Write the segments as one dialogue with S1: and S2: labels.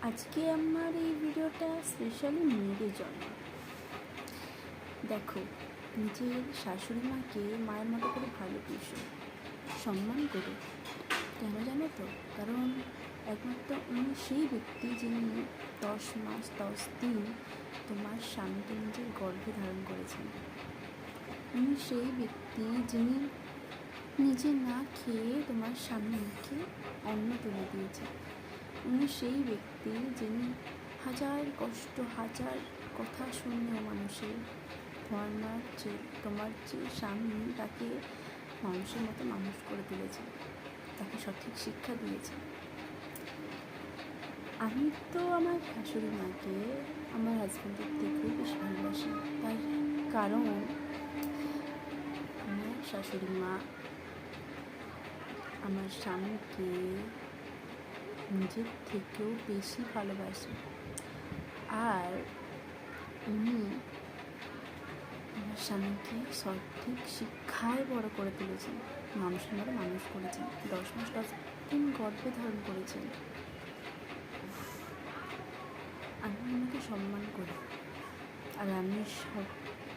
S1: আজকে আমার এই ভিডিওটা স্পেশালি মেয়েদের জন্য। দেখো, নিজের শাশুড়ি মাকে মায়ের মতো করে ভালোবেসো, সম্মান করো। কেন জানো তো? কারণ একমাত্র উনি সেই ব্যক্তি যিনি 10 মাস 10 দিন তোমার স্বামীকে নিজের গর্ভে ধারণ করেছেন। উনি সেই ব্যক্তি যিনি নিজে না খেয়ে তোমার স্বামীর মুখে অন্ন তুলে দিয়েছে। উনি সেই ব্যক্তি যিনি হাজার কষ্ট, হাজার কথা শুনেও মানুষের তোমার যে স্বামী তাকে মানুষের মতো মানুষ করে তুলেছে, তাকে সঠিক শিক্ষা দিয়েছে। আমি তো আমার শাশুড়ি মাকে আমার হাজব্যান্ডের থেকেও বেশ ভালোবাসি, তার কারণ আমার শাশুড়ি মা আমার স্বামীকে নিজের থেকেও বেশি ভালোবাসে। আর উনি আমার স্বামীকে সঠিক শিক্ষায় বড় করে তুলেছেন, মানুষের মতো মানুষ করেছেন, 10 মাস 10 দিন গর্ভে ধারণ করেছেন। আমি ওনাকে সম্মান করি। আর আমি সব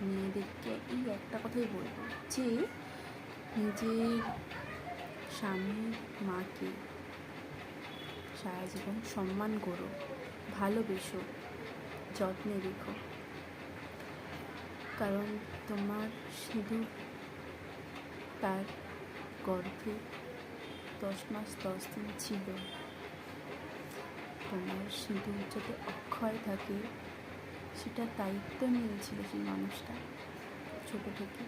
S1: মেয়েদেরকে এই একটা কথাই বলবো যে নিজের স্বামীর মাকে সারা জীবন সম্মান করো, ভালোবেসো, যত্নে রেখো। কারণ তোমার সিঁদুর তার গর্ভে 10 মাস 10 দিন ছিল। তোমার সিঁদুর যাতে অক্ষয় থাকে সেটা দায়িত্ব নিয়েছিল সেই মানুষটা ছোটো থেকে।